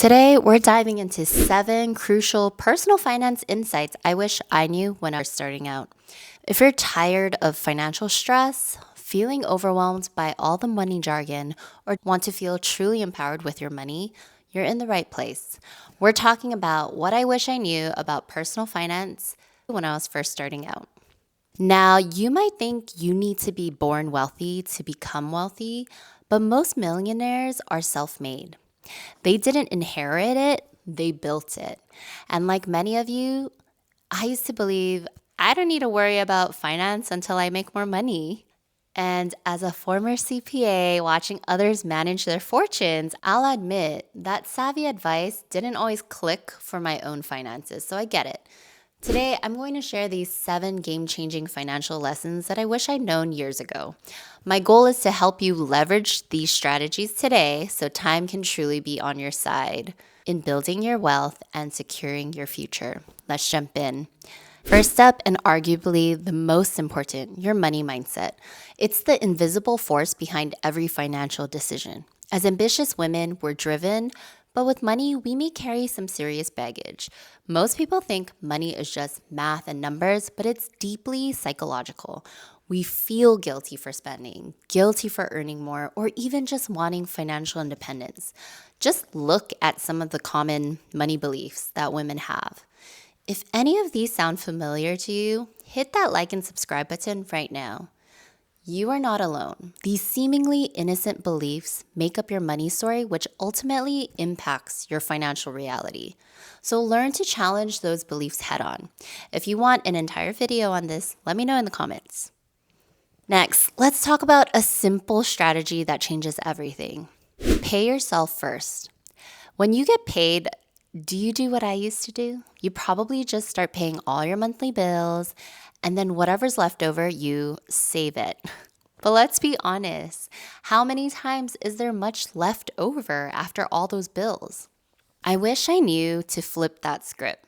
Today, we're diving into 7 crucial personal finance insights I wish I knew when I was starting out. If you're tired of financial stress, feeling overwhelmed by all the money jargon, or want to feel truly empowered with your money, you're in the right place. We're talking about what I wish I knew about personal finance when I was first starting out. Now, you might think you need to be born wealthy to become wealthy, but most millionaires are self-made. They didn't inherit it, they built it. And like many of you, I used to believe I don't need to worry about finance until I make more money. And as a former CPA watching others manage their fortunes, I'll admit that savvy advice didn't always click for my own finances, so I get it. Today, I'm going to share these 7 game-changing financial lessons that I wish I'd known years ago. My goal is to help you leverage these strategies today so time can truly be on your side in building your wealth and securing your future. Let's jump in. First up, and arguably the most important, your money mindset. It's the invisible force behind every financial decision. As ambitious women, we're driven, but with money, we may carry some serious baggage. Most people think money is just math and numbers, but it's deeply psychological. We feel guilty for spending, guilty for earning more, or even just wanting financial independence. Just look at some of the common money beliefs that women have. If any of these sound familiar to you, hit that like and subscribe button right now. You are not alone. These seemingly innocent beliefs make up your money story, which ultimately impacts your financial reality. So learn to challenge those beliefs head on. If you want an entire video on this, let me know in the comments. Next, let's talk about a simple strategy that changes everything. Pay yourself first. When you get paid, do you do what I used to do? You probably just start paying all your monthly bills, and then whatever's left over, you save it. But let's be honest, how many times is there much left over after all those bills? I wish I knew to flip that script.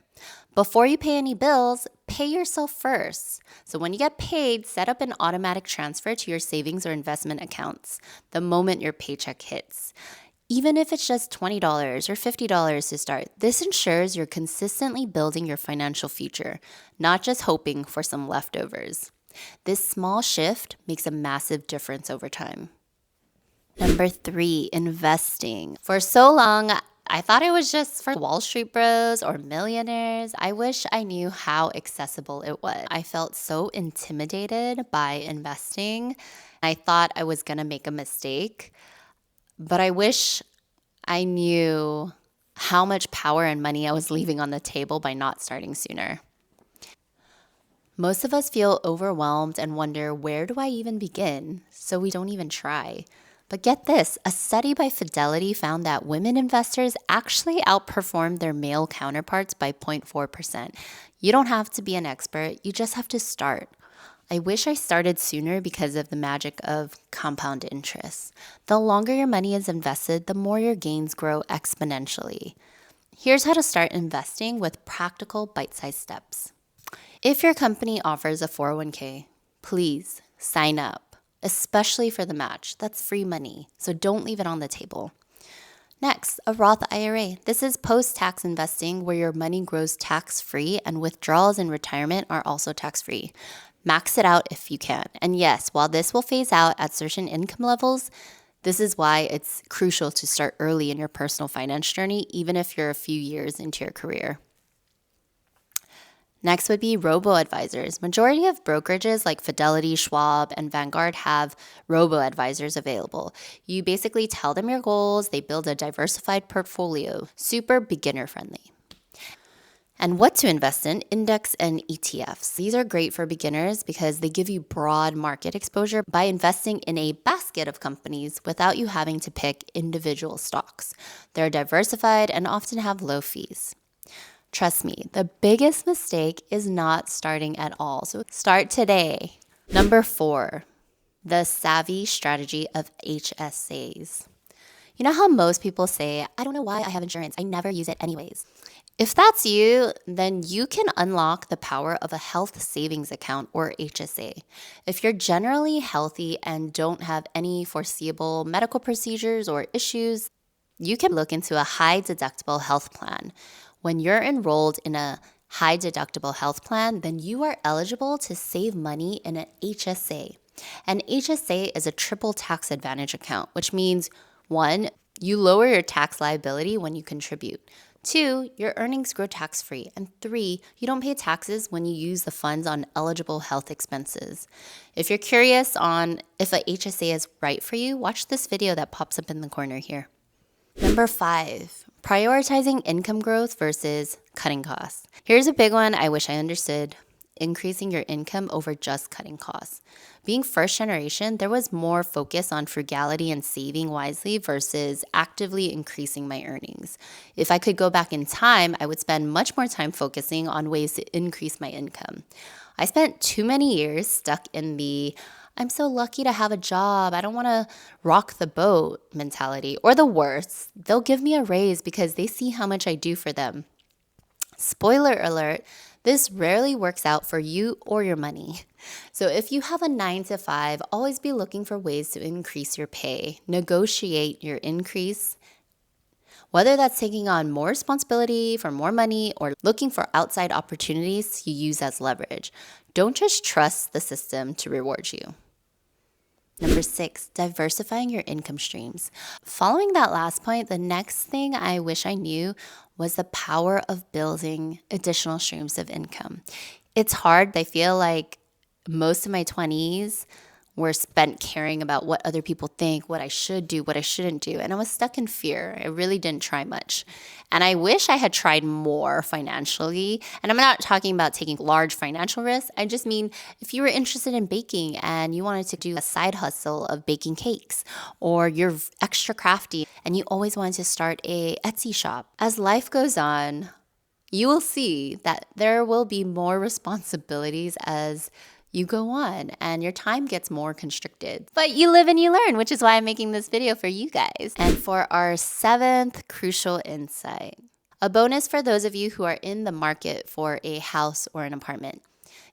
Before you pay any bills, pay yourself first. So when you get paid, set up an automatic transfer to your savings or investment accounts the moment your paycheck hits. Even if it's just $20 or $50 to start, this ensures you're consistently building your financial future, not just hoping for some leftovers. This small shift makes a massive difference over time. Number 3, investing. For so long, I thought it was just for Wall Street bros or millionaires. I wish I knew how accessible it was. I felt so intimidated by investing. I thought I was going to make a mistake. But I wish I knew how much power and money I was leaving on the table by not starting sooner. Most of us feel overwhelmed and wonder, where do I even begin? So we don't even try. But get this, a study by Fidelity found that women investors actually outperformed their male counterparts by 0.4%. You don't have to be an expert, you just have to start. I wish I started sooner because of the magic of compound interest. The longer your money is invested, the more your gains grow exponentially. Here's how to start investing with practical bite-sized steps. If your company offers a 401k, please sign up, especially for the match. That's free money, so don't leave it on the table. Next, a Roth IRA. This is post-tax investing where your money grows tax-free and withdrawals in retirement are also tax-free. Max it out if you can. And yes, while this will phase out at certain income levels, this is why it's crucial to start early in your personal finance journey, even if you're a few years into your career. Next would be robo-advisors. Majority of brokerages like Fidelity, Schwab, and Vanguard have robo-advisors available. You basically tell them your goals, they build a diversified portfolio, super beginner-friendly. And what to invest in, index and ETFs. These are great for beginners because they give you broad market exposure by investing in a basket of companies without you having to pick individual stocks. They're diversified and often have low fees. Trust me, the biggest mistake is not starting at all. So start today. Number 4, the savvy strategy of HSAs. You know how most people say, I don't know why I have insurance. I never use it anyways. If that's you, then you can unlock the power of a health savings account or HSA. If you're generally healthy and don't have any foreseeable medical procedures or issues, You can look into a high deductible health plan. When you're enrolled in a high deductible health plan, then you are eligible to save money in an HSA. An HSA is a triple tax advantage account, which means one, you lower your tax liability when you contribute. Two, your earnings grow tax-free. And three, you don't pay taxes when you use the funds on eligible health expenses. If you're curious on if a HSA is right for you, watch this video that pops up in the corner here. Number 5, prioritizing income growth versus cutting costs. Here's a big one I wish I understood: increasing your income over just cutting costs. Being first generation, there was more focus on frugality and saving wisely versus actively increasing my earnings. If I could go back in time, I would spend much more time focusing on ways to increase my income. I spent too many years stuck in the I'm so lucky to have a job, I don't want to rock the boat mentality. Or the worst, they'll give me a raise because they see how much I do for them. Spoiler alert, this rarely works out for you or your money. So if you have a 9 to 5, always be looking for ways to increase your pay. Negotiate your increase, whether that's taking on more responsibility for more money or looking for outside opportunities you use as leverage. Don't just trust the system to reward you. Number 6, diversifying your income streams. Following that last point, the next thing I wish I knew was the power of building additional streams of income. It's hard. I feel like most of my 20s were spent caring about what other people think, what I should do, what I shouldn't do. And I was stuck in fear. I really didn't try much. And I wish I had tried more financially. And I'm not talking about taking large financial risks. I just mean if you were interested in baking and you wanted to do a side hustle of baking cakes, or you're extra crafty and you always wanted to start a Etsy shop. As life goes on, you will see that there will be more responsibilities as you go on and your time gets more constricted. But you live and you learn, which is why I'm making this video for you guys. And for our 7th crucial insight, a bonus for those of you who are in the market for a house or an apartment.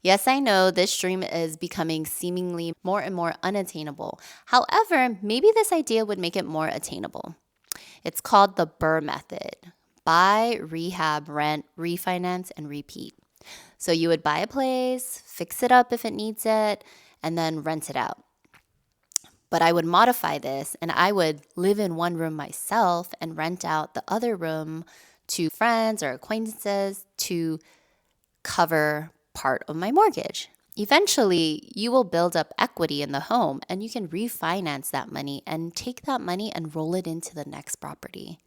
Yes, I know this dream is becoming seemingly more and more unattainable. However, maybe this idea would make it more attainable. It's called the BRRRR method: buy, rehab, rent, refinance, and repeat. So you would buy a place, fix it up if it needs it, and then rent it out. But I would modify this and I would live in one room myself and rent out the other room to friends or acquaintances to cover part of my mortgage. Eventually, you will build up equity in the home and you can refinance that money and take that money and roll it into the next property.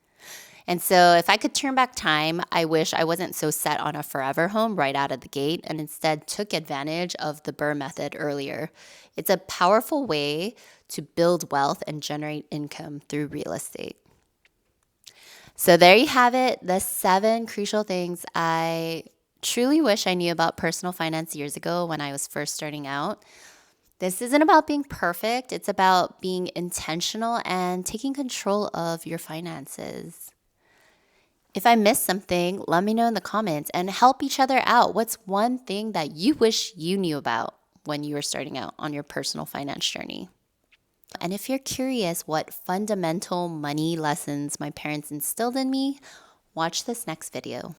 And so if I could turn back time, I wish I wasn't so set on a forever home right out of the gate and instead took advantage of the BRRRR method earlier. It's a powerful way to build wealth and generate income through real estate. So there you have it, the 7 crucial things I truly wish I knew about personal finance years ago when I was first starting out. This isn't about being perfect. It's about being intentional and taking control of your finances. If I missed something, let me know in the comments and help each other out. What's one thing that you wish you knew about when you were starting out on your personal finance journey? And if you're curious what fundamental money lessons my parents instilled in me, watch this next video.